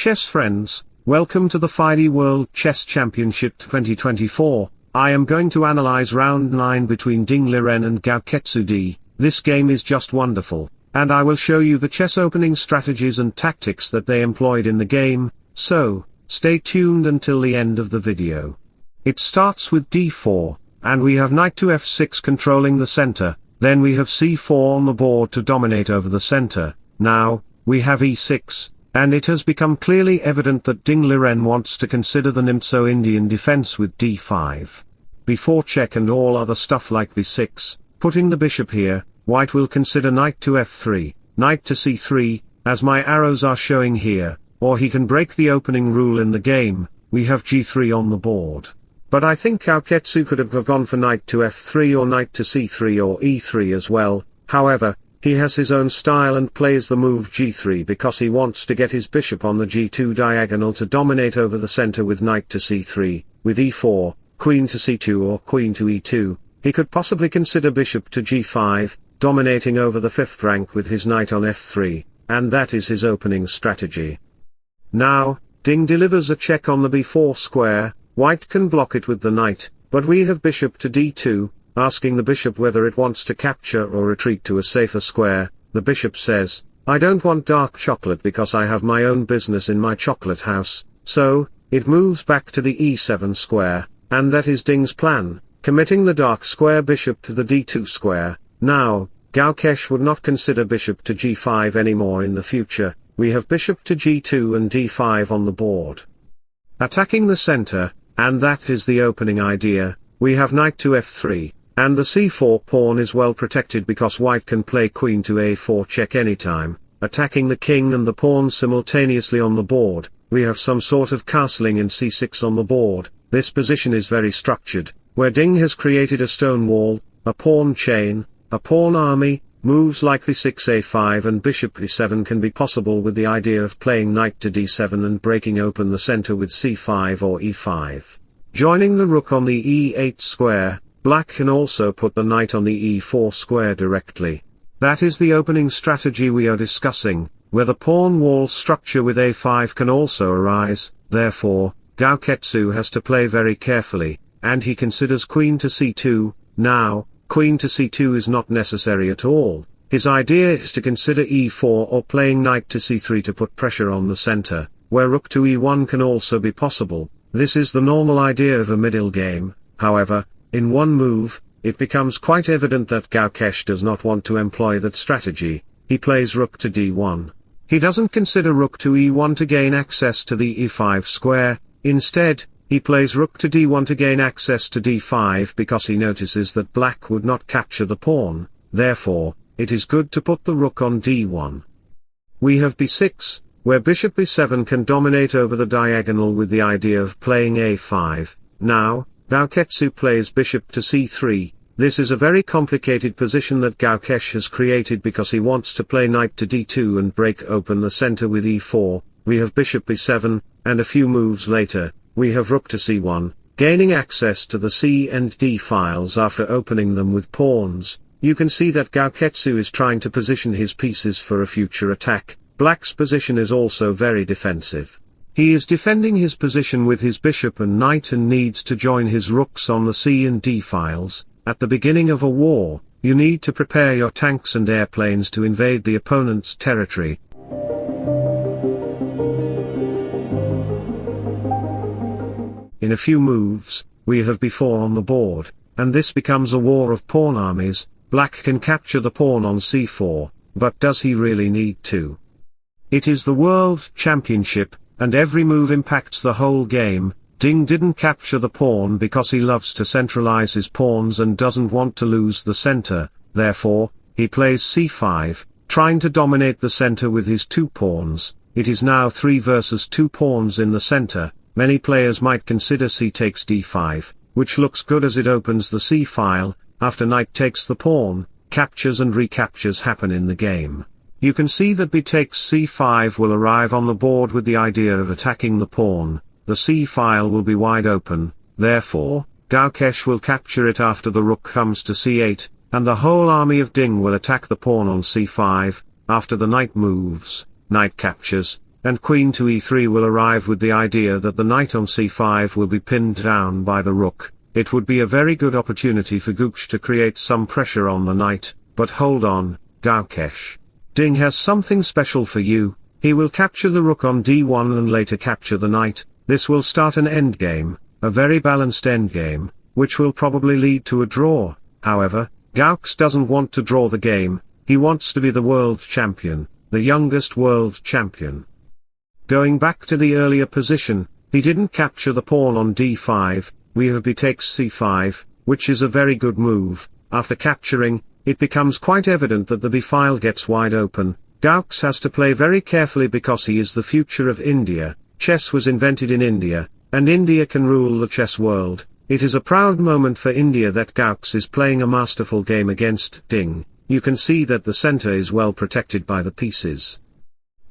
chess friends, welcome to the Fide World Chess Championship 2024. I am going to analyze round 9 between Liren and Gukesh D. This game is just wonderful, and I will show you the chess opening strategies and tactics that they employed in the game, so, stay tuned until the end of the video. It starts with d4, and we have knight to f6 controlling the center, then we have c4 on the board to dominate over the center. Now, we have e6, and it has become clearly evident that Liren wants to consider the Nimzo-Indian defense with d5. Before check and all other stuff like b6, putting the bishop here, white will consider knight to f3, knight to c3, as my arrows are showing here, or he can break the opening rule in the game. We have g3 on the board. But I think Gukesh could have gone for knight to f3 or knight to c3 or e3 as well. However, he has his own style and plays the move g3 because he wants to get his bishop on the g2 diagonal to dominate over the center with knight to c3, with e4, queen to c2 or queen to e2. He could possibly consider bishop to g5, dominating over the 5th rank with his knight on f3, and that is his opening strategy. Now, delivers a check on the b4 square. White can block it with the knight, but we have bishop to d2, asking the bishop whether it wants to capture or retreat to a safer square. The bishop says, I don't want dark chocolate because I have my own business in my chocolate house, so, it moves back to the e7 square, and that is Ding's plan, committing the dark square bishop to the d2 square. Now, Gukesh would not consider bishop to g5 anymore in the future. We have bishop to g2 and d5 on the board, attacking the center, and that is the opening idea. We have knight to f3, and the c4 pawn is well protected because white can play queen to a4 check anytime, attacking the king and the pawn simultaneously on the board. We have some sort of castling in c6 on the board. This position is very structured, where Ding has created a stone wall, a pawn chain, a pawn army. Moves like b6 a5 and bishop e7 can be possible with the idea of playing knight to d7 and breaking open the center with c5 or e5. Joining the rook on the e8 square, black can also put the knight on the e4 square directly. That is the opening strategy we are discussing, where the pawn wall structure with a5 can also arise. Therefore, Gukesh has to play very carefully, and he considers queen to c2. Now, queen to c2 is not necessary at all. His idea is to consider e4 or playing knight to c3 to put pressure on the center, where rook to e1 can also be possible. This is the normal idea of a middle game. However, in one move, it becomes quite evident that Gukesh does not want to employ that strategy. He plays rook to d1. He doesn't consider rook to e1 to gain access to the e5 square. Instead, he plays rook to d1 to gain access to d5 because he notices that black would not capture the pawn. Therefore, it is good to put the rook on d1. We have b6, where bishop b7 can dominate over the diagonal with the idea of playing a5. Now, Gukesh plays bishop to c3. This is a very complicated position that Gukesh has created because he wants to play knight to d2 and break open the center with e4. We have bishop b7, and a few moves later, we have rook to c1, gaining access to the c and d files after opening them with pawns. You can see that Gukesh is trying to position his pieces for a future attack. Black's position is also very defensive. He is defending his position with his bishop and knight and needs to join his rooks on the c and d files. At the beginning of a war, you need to prepare your tanks and airplanes to invade the opponent's territory. In a few moves, we have b4 on the board, and this becomes a war of pawn armies. Black can capture the pawn on c4, but does he really need to? It is the World Championship, and every move impacts the whole game. Ding didn't capture the pawn because he loves to centralize his pawns and doesn't want to lose the center. Therefore, he plays c5, trying to dominate the center with his 2 pawns. It is now 3 versus 2 pawns in the center. Many players might consider c takes d5, which looks good as it opens the c file. After knight takes the pawn, captures and recaptures happen in the game. You can see that b takes c5 will arrive on the board with the idea of attacking the pawn. The c file will be wide open. Therefore, Gukesh will capture it after the rook comes to c8, and the whole army of Ding will attack the pawn on c5. After the knight moves, knight captures, and queen to e3 will arrive with the idea that the knight on c5 will be pinned down by the rook. It would be a very good opportunity for Gukesh to create some pressure on the knight, but hold on, Gukesh D has something special for you. He will capture the rook on d1 and later capture the knight. This will start an endgame, a very balanced endgame, which will probably lead to a draw. However, Gukesh doesn't want to draw the game, he wants to be the world champion, the youngest world champion. Going back to the earlier position, he didn't capture the pawn on d5, we have b takes c5, which is a very good move. After capturing, it becomes quite evident that the b file gets wide open. Gukesh has to play very carefully because he is the future of India. Chess was invented in India, and India can rule the chess world. It is a proud moment for India that Gukesh is playing a masterful game against D. You can see that the center is well protected by the pieces.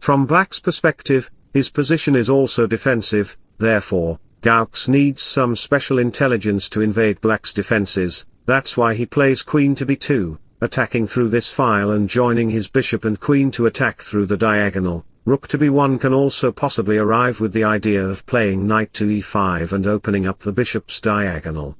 From Black's perspective, his position is also defensive, therefore, Gukesh needs some special intelligence to invade Black's defenses. That's why he plays queen to b2, attacking through this file and joining his bishop and queen to attack through the diagonal. Rook to b1 can also possibly arrive with the idea of playing knight to e5 and opening up the bishop's diagonal.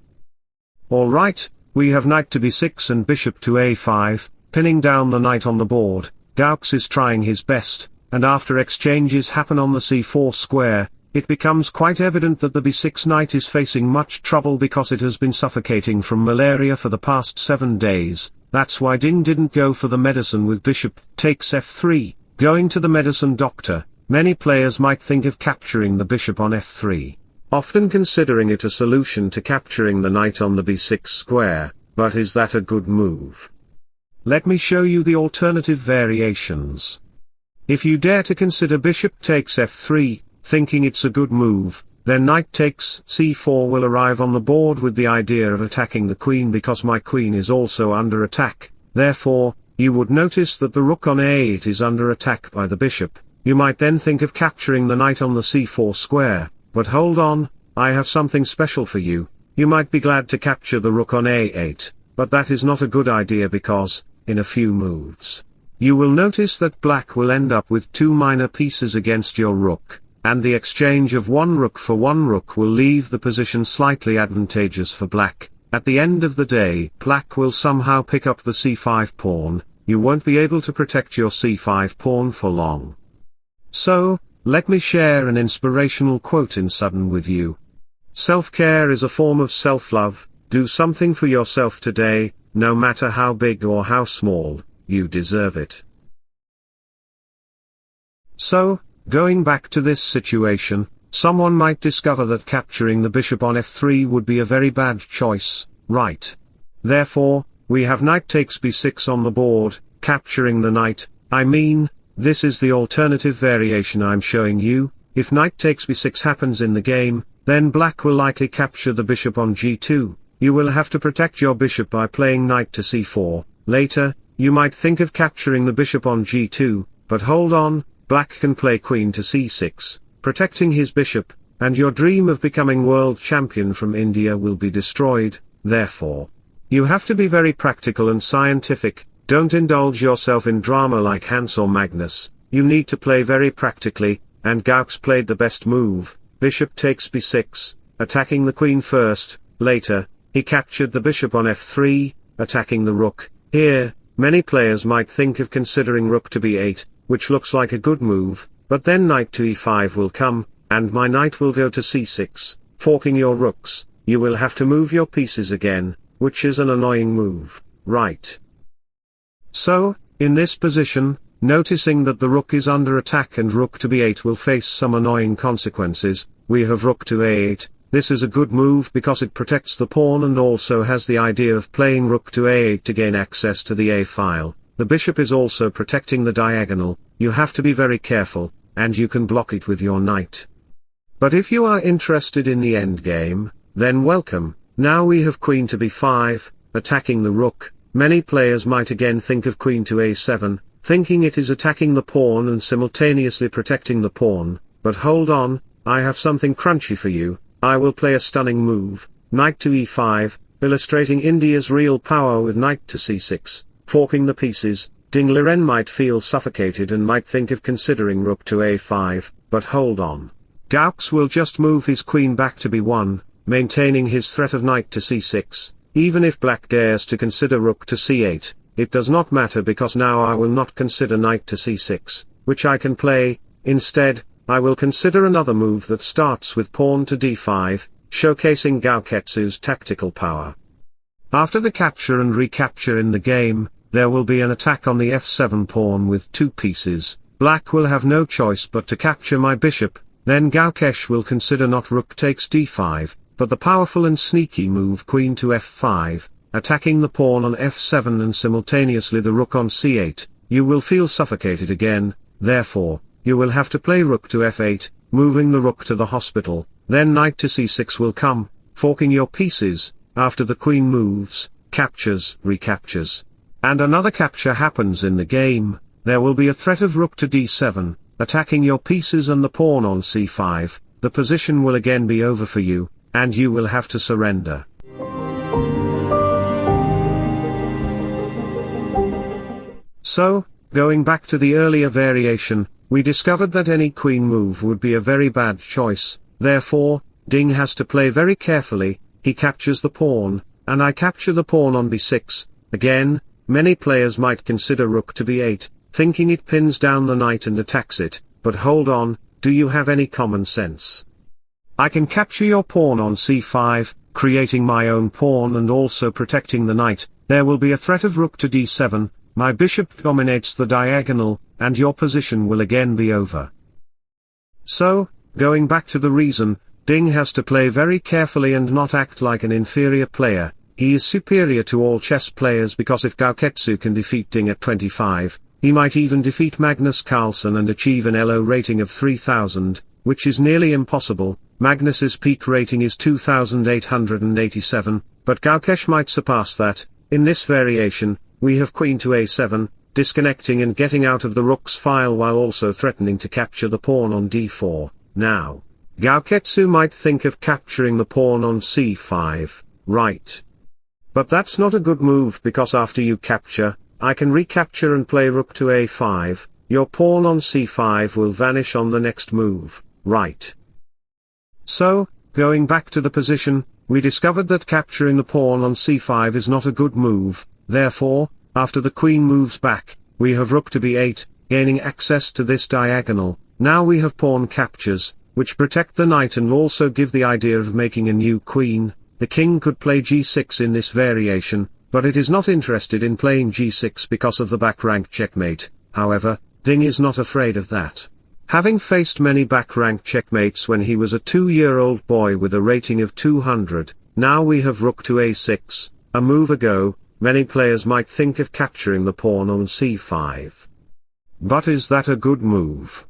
Alright, we have knight to b6 and bishop to a5, pinning down the knight on the board. Gukesh is trying his best, and after exchanges happen on the c4 square, it becomes quite evident that the b6 knight is facing much trouble because it has been suffocating from malaria for the past 7 days. That's why D didn't go for the medicine with bishop takes f3. Going to the medicine doctor, many players might think of capturing the bishop on f3, often considering it a solution to capturing the knight on the b6 square, but is that a good move? Let me show you the alternative variations. If you dare to consider bishop takes f3, thinking it's a good move, then knight takes c4 will arrive on the board with the idea of attacking the queen because my queen is also under attack. Therefore, you would notice that the rook on a8 is under attack by the bishop. You might then think of capturing the knight on the c4 square, but hold on, I have something special for you. You might be glad to capture the rook on a8, but that is not a good idea because, in a few moves, you will notice that Black will end up with 2 minor pieces against your rook, and the exchange of 1 rook for 1 rook will leave the position slightly advantageous for Black. At the end of the day, Black will somehow pick up the c5 pawn. You won't be able to protect your c5 pawn for long. So, let me share an inspirational quote in sudden with you. Self-care is a form of self-love. Do something for yourself today, no matter how big or how small, you deserve it. So, going back to this situation, someone might discover that capturing the bishop on f3 would be a very bad choice, right? Therefore, we have knight takes b6 on the board, capturing the knight. This is the alternative variation I'm showing you. If knight takes b6 happens in the game, then Black will likely capture the bishop on g2. You will have to protect your bishop by playing knight to c4. Later, you might think of capturing the bishop on g2, but hold on, Black can play queen to c6, protecting his bishop, and your dream of becoming world champion from India will be destroyed. Therefore, you have to be very practical and scientific. Don't indulge yourself in drama like Hans or Magnus. You need to play very practically, and Gukesh played the best move. Bishop takes b6, attacking the queen first. Later, he captured the bishop on f3, attacking the rook. Here, many players might think of considering rook to b8, which looks like a good move, but then knight to e5 will come, and my knight will go to c6, forking your rooks. You will have to move your pieces again, which is an annoying move, right? So, in this position, noticing that the rook is under attack and rook to b8 will face some annoying consequences, we have rook to a8. This is a good move because it protects the pawn and also has the idea of playing rook to a8 to gain access to the a file. The bishop is also protecting the diagonal. You have to be very careful, and you can block it with your knight. But if you are interested in the endgame, then welcome. Now we have queen to b5, attacking the rook. Many players might again think of queen to a7, thinking it is attacking the pawn and simultaneously protecting the pawn, but hold on, I have something crunchy for you. I will play a stunning move, knight to e5, illustrating India's real power with knight to c6, forking the pieces. Ding Liren might feel suffocated and might think of considering rook to a5, but hold on. Gaux will just move his queen back to b1, maintaining his threat of knight to c6, even if black dares to consider rook to c8, it does not matter because now I will not consider knight to c6, which I can play. Instead, I will consider another move that starts with pawn to d5, showcasing Gukesh's tactical power. After the capture and recapture in the game, there will be an attack on the f7 pawn with 2 pieces. Black will have no choice but to capture my bishop, then Gukesh will consider not rook takes d5, but the powerful and sneaky move queen to f5, attacking the pawn on f7 and simultaneously the rook on c8. You will feel suffocated again, therefore, you will have to play rook to f8, moving the rook to the hospital, then knight to c6 will come, forking your pieces. After the queen moves, captures, recaptures, and another capture happens in the game, there will be a threat of rook to d7, attacking your pieces and the pawn on c5, the position will again be over for you, and you will have to surrender. So, going back to the earlier variation, we discovered that any queen move would be a very bad choice, therefore, Ding has to play very carefully. He captures the pawn, and I capture the pawn on b6, again, many players might consider rook to b8, thinking it pins down the knight and attacks it, but hold on, do you have any common sense? I can capture your pawn on c5, creating my own pawn and also protecting the knight. There will be a threat of rook to d7, my bishop dominates the diagonal, and your position will again be over. So, going back to the reason, Ding has to play very carefully and not act like an inferior player. He is superior to all chess players because if Gukesh can defeat Ding at 25, he might even defeat Magnus Carlsen and achieve an ELO rating of 3000, which is nearly impossible. Magnus's peak rating is 2887, but Gukesh might surpass that. In this variation, we have queen to a7, disconnecting and getting out of the rook's file while also threatening to capture the pawn on d4. Now, Gukesh might think of capturing the pawn on c5, right? But that's not a good move because after you capture, I can recapture and play rook to a5, your pawn on c5 will vanish on the next move, right? So, going back to the position, we discovered that capturing the pawn on c5 is not a good move, therefore, after the queen moves back, we have rook to b8, gaining access to this diagonal. Now we have pawn captures, which protect the knight and also give the idea of making a new queen. The king could play g6 in this variation, but it is not interested in playing g6 because of the back rank checkmate. However, Ding is not afraid of that. Having faced many back rank checkmates when he was a 2-year-old boy with a rating of 200, now we have rook to a6, a move ago, many players might think of capturing the pawn on c5. But is that a good move?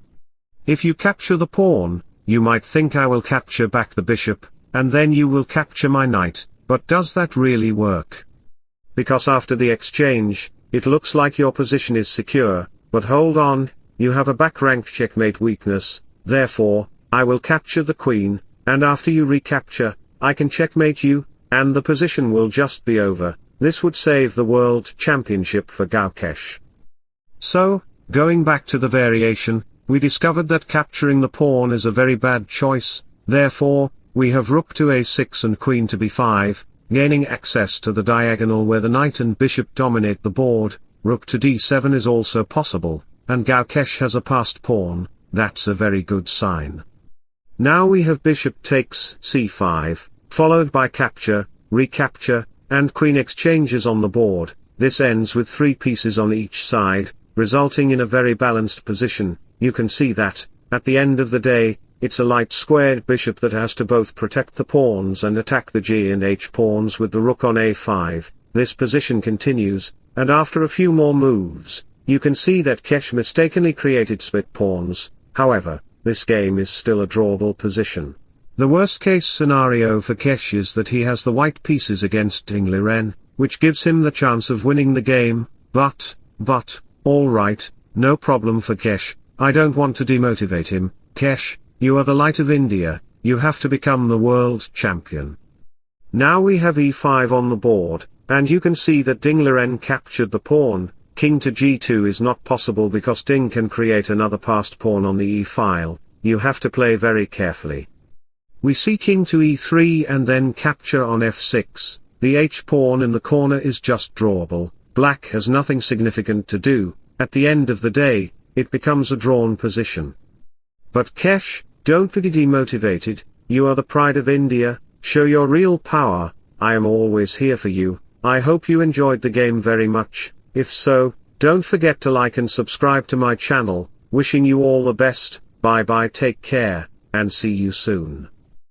If you capture the pawn, you might think I will capture back the bishop, and then you will capture my knight, but does that really work? Because after the exchange, it looks like your position is secure, but hold on, you have a back rank checkmate weakness, therefore, I will capture the queen, and after you recapture, I can checkmate you, and the position will just be over. This would save the world championship for Gukesh. So, going back to the variation, we discovered that capturing the pawn is a very bad choice, therefore, we have rook to a6 and queen to b5, gaining access to the diagonal where the knight and bishop dominate the board. Rook to d7 is also possible, and Gukesh has a passed pawn. That's a very good sign. Now we have bishop takes c5, followed by capture, recapture, and queen exchanges on the board. This ends with 3 pieces on each side, resulting in a very balanced position. You can see that, at the end of the day, it's a light squared bishop that has to both protect the pawns and attack the g and h pawns with the rook on a5. This position continues, and after a few more moves, you can see that Kesh mistakenly created split pawns. However, this game is still a drawable position. The worst case scenario for Kesh is that he has the white pieces against Ding Liren, which gives him the chance of winning the game, but, alright, no problem for Kesh. I don't want to demotivate him. Kesh, you are the light of India, you have to become the world champion. Now we have e5 on the board, and you can see that Ding Liren captured the pawn. king to g2 is not possible because Ding can create another passed pawn on the e file. You have to play very carefully. We see king to e3 and then capture on f6, the h-pawn in the corner is just drawable, black has nothing significant to do, at the end of the day, it becomes a drawn position. But Kesh, don't be demotivated, you are the pride of India, show your real power, I am always here for you, I hope you enjoyed the game very much, if so, don't forget to like and subscribe to my channel, wishing you all the best, bye bye take care, and see you soon.